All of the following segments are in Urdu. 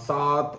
$7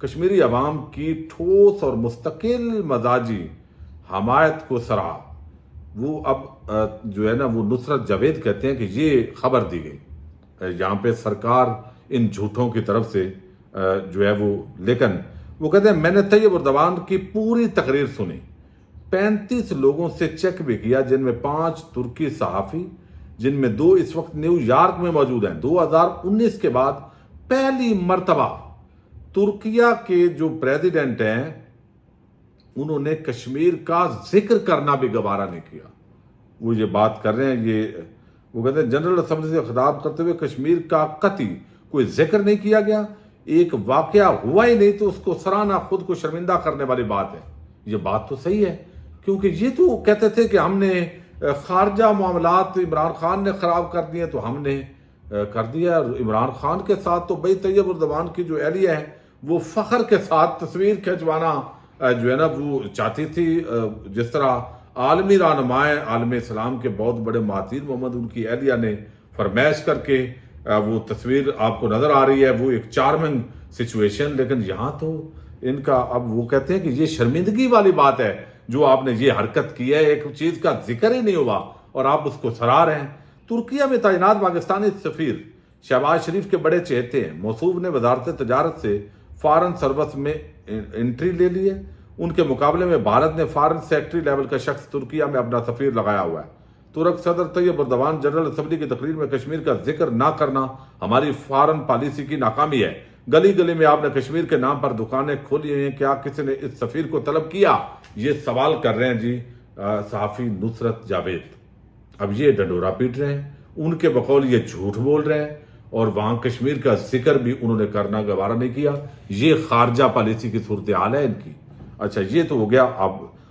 کشمیری عوام کی ٹھوس اور مستقل مزاجی حمایت کو سراہا۔ وہ اب جو ہے نا وہ نصرت جاوید کہتے ہیں کہ یہ خبر دی گئی یہاں پہ سرکار ان جھوٹوں کی طرف سے جو ہے وہ، لیکن وہ کہتے ہیں میں نے طیب اردوان کی پوری تقریر سنی، 35 لوگوں سے چیک بھی کیا، جن میں 5 ترکی صحافی، جن میں 2 اس وقت نیو یارک میں موجود ہیں۔ 2019 کے بعد پہلی مرتبہ ترکیہ کے جو پریزیڈنٹ ہیں انہوں نے کشمیر کا ذکر کرنا بھی گوارا نہیں کیا۔ وہ یہ بات کر رہے ہیں، وہ کہتے ہیں جنرل اسمبلی سے خطاب کرتے ہوئے کشمیر کا قطعی کوئی ذکر نہیں کیا گیا، ایک واقعہ ہوا ہی نہیں تو اس کو سراہنا خود کو شرمندہ کرنے والی بات ہے۔ یہ بات تو صحیح ہے، کیونکہ یہ تو کہتے تھے کہ ہم نے خارجہ معاملات عمران خان نے خراب کر دیے تو ہم نے کر دیا۔ عمران خان کے ساتھ تو بھائی طیب اردوان کی جو اہلیہ ہے وہ فخر کے ساتھ تصویر کھنچوانا جو ہے نا وہ چاہتی تھی، جس طرح عالمی رہنمائے عالم اسلام کے بہت بڑے مہاتیر محمد ان کی اہلیہ نے فرمائش کر کے وہ تصویر آپ کو نظر آ رہی ہے، وہ ایک چارمنگ سچویشن، لیکن یہاں تو ان کا اب وہ کہتے ہیں کہ یہ شرمندگی والی بات ہے جو آپ نے یہ حرکت کی ہے، ایک چیز کا ذکر ہی نہیں ہوا اور آپ اس کو سراہ رہے ہیں۔ ترکیہ میں تعینات پاکستانی سفیر شہباز شریف کے بڑے چہتے ہیں، موصوف نے وزارت تجارت سے فارن سروس میں انٹری لے لی ہے، ان کے مقابلے میں بھارت نے فارن سیکٹری لیول کا شخص ترکیہ میں اپنا سفیر لگایا ہوا ہے۔ ترک صدر طیب اردوان جنرل اسمبلی کی تقریر میں کشمیر کا ذکر نہ کرنا ہماری فارن پالیسی کی ناکامی ہے، گلی گلی میں آپ نے کشمیر کے نام پر دکانیں کھولی ہیں، کیا کسی نے اس سفیر کو طلب کیا؟ یہ سوال کر رہے ہیں جی صحافی نصرت جاوید۔ اب یہ ڈنڈورا پیٹ رہے ہیں، ان کے بقول یہ جھوٹ بول رہے ہیں اور وہاں کشمیر کا ذکر بھی انہوں نے کرنا گوارا نہیں کیا۔ یہ خارجہ پالیسی کی صورتحال ہے ان کی۔ اچھا یہ تو ہو گیا۔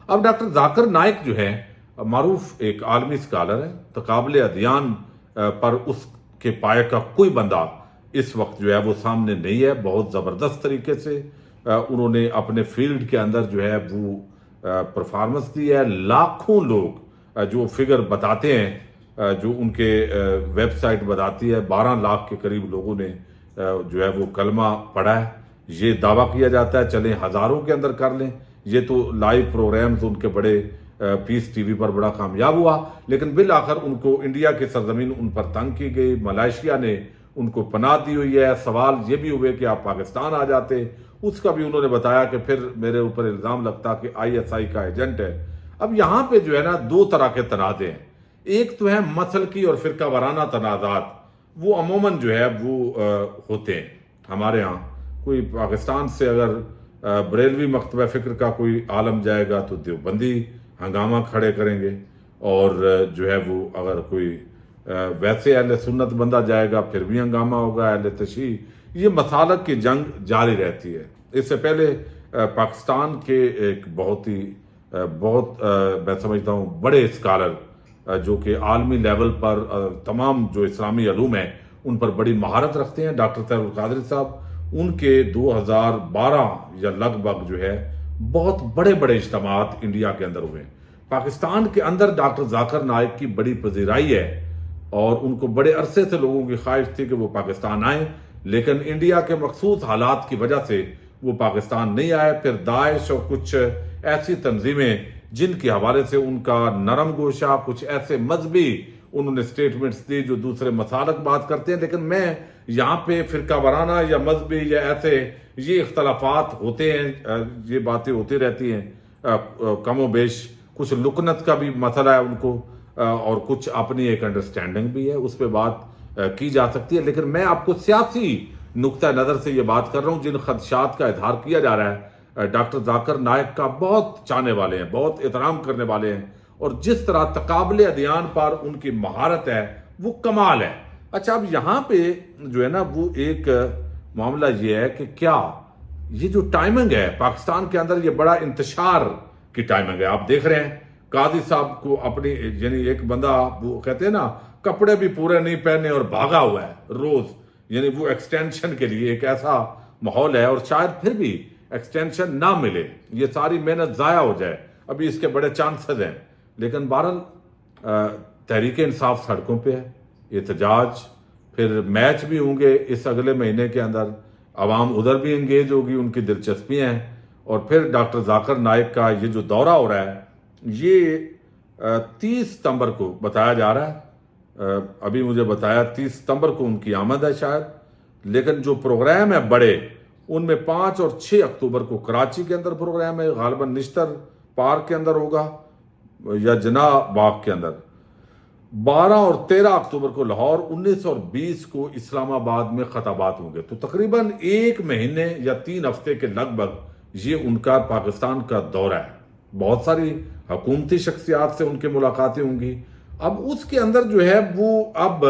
اب ڈاکٹر ذاکر نائک جو ہے معروف ایک عالمی اسکالر ہے، تقابل ادیان پر اس کے پائے کا کوئی بندہ اس وقت جو ہے وہ سامنے نہیں ہے۔ بہت زبردست طریقے سے انہوں نے اپنے فیلڈ کے اندر جو ہے وہ پرفارمنس دی ہے۔ لاکھوں لوگ جو فگر بتاتے ہیں، جو ان کے ویب سائٹ بتاتی ہے 12 لاکھ کے قریب لوگوں نے جو ہے وہ کلمہ پڑھا ہے۔ یہ دعویٰ کیا جاتا ہے چلیں ہزاروں کے اندر کر لیں، یہ تو لائیو پروگرامز ان کے بڑے پیس ٹی وی پر بڑا کامیاب ہوا، لیکن بالآخر ان کو انڈیا کی سرزمین ان پر تنگ کی گئی، ملائیشیا نے ان کو پناہ دی ہوئی ہے۔ سوال یہ بھی ہوئے کہ آپ پاکستان آ جاتے، اس کا بھی انہوں نے بتایا کہ پھر میرے اوپر الزام لگتا کہ ISI کا ایجنٹ ہے۔ اب یہاں پہ جو ہے نا 2 طرح کے تنازع ہیں، ایک تو ہے مسلکی اور فرقہ وارانہ تنازعات، وہ عموماً جو ہے وہ ہوتے ہیں ہمارے ہاں۔ کوئی پاکستان سے اگر بریلوی مکتبہ فکر کا کوئی عالم جائے گا تو دیوبندی ہنگامہ کھڑے کریں گے، اور جو ہے وہ اگر کوئی ویسے اہل سنت بندہ جائے گا پھر بھی ہنگامہ ہوگا، اہل تشیع۔ یہ مسالک کی جنگ جاری رہتی ہے۔ اس سے پہلے پاکستان کے ایک بہت میں سمجھتا ہوں بڑے اسکالر جو کہ عالمی لیول پر تمام جو اسلامی علوم ہیں ان پر بڑی مہارت رکھتے ہیں، ڈاکٹر طاہر القادری صاحب، ان کے 2012 یا لگ بھگ جو ہے بہت بڑے بڑے اجتماعات انڈیا کے اندر ہوئے ہیں۔ پاکستان کے اندر ڈاکٹر ذاکر نائک کی بڑی پذیرائی ہے اور ان کو بڑے عرصے سے لوگوں کی خواہش تھی کہ وہ پاکستان آئیں، لیکن انڈیا کے مخصوص حالات کی وجہ سے وہ پاکستان نہیں آئے۔ پھر داعش اور کچھ ایسی تنظیمیں جن کے حوالے سے ان کا نرم گوشہ، کچھ ایسے مذہبی انہوں نے سٹیٹمنٹس دی جو دوسرے مسالک بات کرتے ہیں، لیکن میں یہاں پہ فرقہ وارانہ یا مذہبی یا ایسے یہ اختلافات ہوتے ہیں، یہ باتیں ہوتی رہتی ہیں، کم و بیش کچھ لکنت کا بھی مسئلہ ہے ان کو، اور کچھ اپنی ایک انڈرسٹینڈنگ بھی ہے، اس پہ بات کی جا سکتی ہے، لیکن میں آپ کو سیاسی نقطہ نظر سے یہ بات کر رہا ہوں۔ جن خدشات کا اظہار کیا جا رہا ہے، ڈاکٹر ذاکر نائک کا بہت چاہنے والے ہیں، بہت احترام کرنے والے ہیں، اور جس طرح تقابل ادیان پر ان کی مہارت ہے وہ کمال ہے۔ اچھا اب یہاں پہ جو ہے نا وہ ایک معاملہ یہ ہے کہ کیا یہ جو ٹائمنگ ہے پاکستان کے اندر، یہ بڑا انتشار کی ٹائمنگ ہے۔ آپ دیکھ رہے ہیں قاضی صاحب کو اپنی یعنی ایک بندہ وہ کہتے ہیں نا کپڑے بھی پورے نہیں پہنے اور بھاگا ہوا ہے روز، یعنی وہ ایکسٹینشن کے لیے ایک ایسا ماحول ہے، اور شاید پھر بھی ایکسٹینشن نہ ملے، یہ ساری محنت ضائع ہو جائے، ابھی اس کے بڑے چانسز ہیں۔ لیکن بہرحال تحریک انصاف سڑکوں پہ ہے، احتجاج، پھر میچ بھی ہوں گے اس اگلے مہینے کے اندر، عوام ادھر بھی انگیج ہوگی، ان کی دلچسپیاں ہیں. اور پھر ڈاکٹر ذاکر نائک کا یہ جو دورہ ہو رہا ہے یہ 30 ستمبر کو بتایا جا رہا ہے. ابھی مجھے بتایا 30 ستمبر کو ان کی آمد ہے شاید، لیکن جو پروگرام ہے بڑے ان میں 5 اور 6 اکتوبر کو کراچی کے اندر پروگرام ہے، غالباً نشتر پارک کے اندر ہوگا یا جناح باغ کے اندر. 12 اور 13 اکتوبر کو لاہور، 19 اور 20 کو اسلام آباد میں خطابات ہوں گے. تو تقریباً 1 مہینے یا 3 ہفتے کے لگ بھگ یہ ان کا پاکستان کا دورہ ہے. بہت ساری حکومتی شخصیات سے ان کی ملاقاتیں ہوں گی. اب اس کے اندر جو ہے وہ اب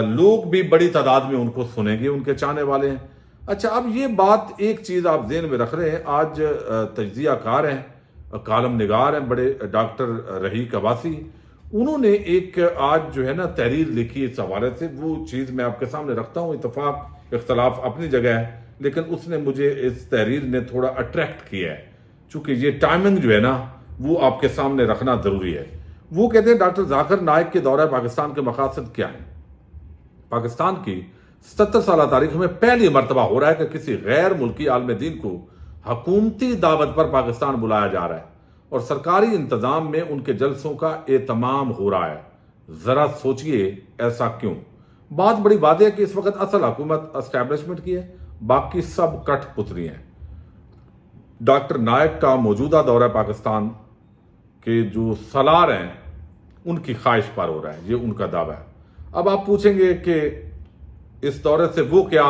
لوگ بھی بڑی تعداد میں ان کو سنیں گے، ان کے چاہنے والے ہیں. اچھا، اب یہ بات ایک چیز آپ ذہن میں رکھ رہے ہیں، آج تجزیہ کار ہیں، کالم نگار ہیں بڑے، ڈاکٹر رحیق عباسی، انہوں نے ایک آج جو ہے نا تحریر لکھی اس حوالے سے. وہ چیز میں آپ کے سامنے رکھتا ہوں. اتفاق اختلاف اپنی جگہ ہے، لیکن اس نے مجھے اس تحریر نے تھوڑا اٹریکٹ کیا ہے، چونکہ یہ ٹائمنگ جو ہے نا وہ آپ کے سامنے رکھنا ضروری ہے. وہ کہتے ہیں ڈاکٹر ذاکر نائک کے دورہ پاکستان کے مقاصد کیا ہیں. پاکستان کی 77 سالہ تاریخ میں پہلی مرتبہ ہو رہا ہے کہ کسی غیر ملکی عالم دین کو حکومتی دعوت پر پاکستان بلایا جا رہا ہے اور سرکاری انتظام میں ان کے جلسوں کا اہتمام ہو رہا ہے. ذرا سوچئے ایسا کیوں؟ بات بڑی واضح ہے کہ اس وقت اصل حکومت اسٹیبلشمنٹ کی ہے، باقی سب کٹ پتلی ہیں. ڈاکٹر نائک کا موجودہ دورہ پاکستان کے جو سالار ہیں ان کی خواہش پر ہو رہا ہے، یہ ان کا دعویٰ ہے. اب آپ پوچھیں گے کہ اس دورے سے وہ کیا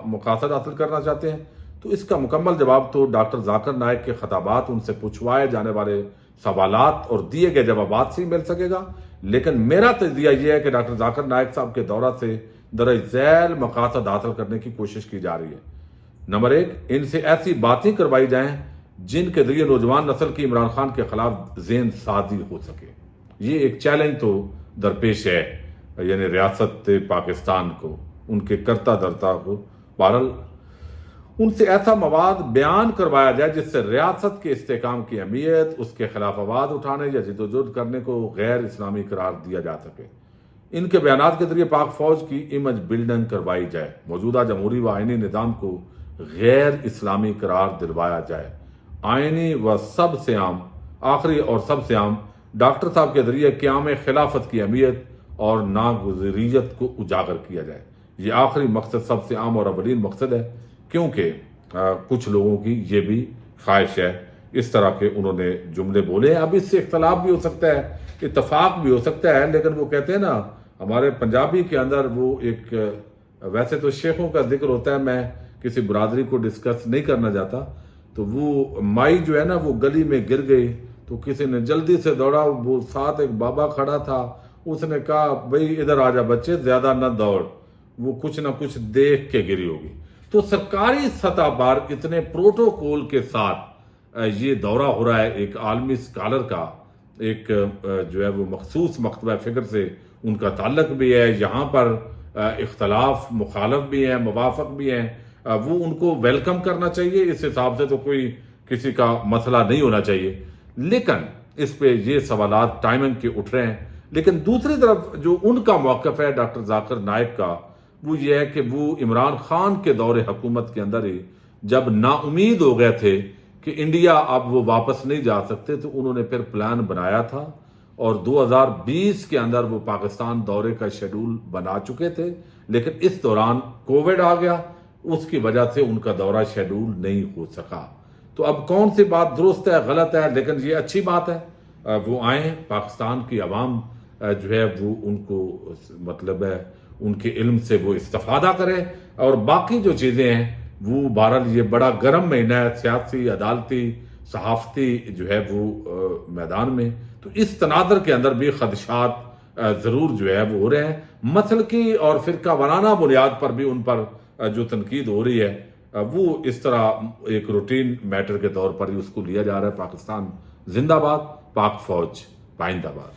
مقاصد حاصل کرنا چاہتے ہیں، تو اس کا مکمل جواب تو ڈاکٹر ذاکر نائک کے خطابات، ان سے پوچھوائے جانے والے سوالات اور دیے گئے جوابات سے ہی مل سکے گا. لیکن میرا تجزیہ یہ ہے کہ ڈاکٹر ذاکر نائک صاحب کے دورہ سے درج ذیل مقاصد حاصل کرنے کی کوشش کی جا رہی ہے. نمبر 1، ان سے ایسی باتیں کروائی جائیں جن کے ذریعے نوجوان نسل کی عمران خان کے خلاف ذہن سازی ہو سکے. یہ ایک چیلنج تو درپیش ہے، یعنی ریاست پاکستان کو، ان کے کرتا دھرتا کو. بہرحال ان سے ایسا مواد بیان کروایا جائے جس سے ریاست کے استحکام کی اہمیت، اس کے خلاف آواز اٹھانے یا جدوجہد کرنے کو غیر اسلامی قرار دیا جا سکے. ان کے بیانات کے ذریعے پاک فوج کی امیج بلڈنگ کروائی جائے، موجودہ جمہوری و آئینی نظام کو غیر اسلامی قرار دلوایا جائے. آئینی و سب سے عام، آخری اور سب سے عام، ڈاکٹر صاحب کے ذریعے قیام خلافت کی اہمیت اور ناگزیریت کو اجاگر کیا جائے. یہ آخری مقصد سب سے عام اور اولین مقصد ہے، کیونکہ کچھ لوگوں کی یہ بھی خواہش ہے. اس طرح کے انہوں نے جملے بولے ہیں. اب اس سے اختلاف بھی ہو سکتا ہے، اتفاق بھی ہو سکتا ہے، لیکن وہ کہتے ہیں نا ہمارے پنجابی کے اندر وہ ایک، ویسے تو شیخوں کا ذکر ہوتا ہے، میں کسی برادری کو ڈسکس نہیں کرنا چاہتا، تو وہ مائی جو ہے نا وہ گلی میں گر گئی تو کسی نے جلدی سے دوڑا، وہ ساتھ ایک بابا کھڑا تھا، اس نے کہا بھئی ادھر آ جا بچے، زیادہ نہ دوڑ، وہ کچھ نہ کچھ دیکھ کے گری ہوگی. تو سرکاری سطح پر اتنے پروٹوکول کے ساتھ یہ دورہ ہو رہا ہے ایک عالمی اسکالر کا، ایک جو ہے وہ مخصوص مکتبہ فکر سے ان کا تعلق بھی ہے. یہاں پر اختلاف مخالف بھی ہیں، موافق بھی ہیں، وہ ان کو ویلکم کرنا چاہیے. اس حساب سے تو کوئی کسی کا مسئلہ نہیں ہونا چاہیے، لیکن اس پہ یہ سوالات ٹائمنگ کے اٹھ رہے ہیں. لیکن دوسری طرف جو ان کا موقف ہے ڈاکٹر ذاکر نائک کا، وہ یہ ہے کہ وہ عمران خان کے دور حکومت کے اندر ہی جب نا امید ہو گئے تھے کہ انڈیا اب وہ واپس نہیں جا سکتے، تو انہوں نے پھر پلان بنایا تھا اور 2020 کے اندر وہ پاکستان دورے کا شیڈول بنا چکے تھے. لیکن اس دوران کووڈ آ گیا، اس کی وجہ سے ان کا دورہ شیڈول نہیں ہو سکا. تو اب کون سی بات درست ہے غلط ہے، لیکن یہ اچھی بات ہے وہ آئیں، پاکستان کی عوام جو ہے وہ ان کو مطلب ہے ان کے علم سے وہ استفادہ کرے. اور باقی جو چیزیں ہیں وہ بہرحال یہ بڑا گرم مہینہ ہے سیاسی، عدالتی، صحافتی جو ہے وہ میدان میں. تو اس تناظر کے اندر بھی خدشات ضرور جو ہے وہ ہو رہے ہیں. مسلکی اور فرقہ وارانہ بنیاد پر بھی ان پر جو تنقید ہو رہی ہے وہ اس طرح ایک روٹین میٹر کے طور پر ہی اس کو لیا جا رہا ہے. پاکستان زندہ باد، پاک فوج پائندہ باد.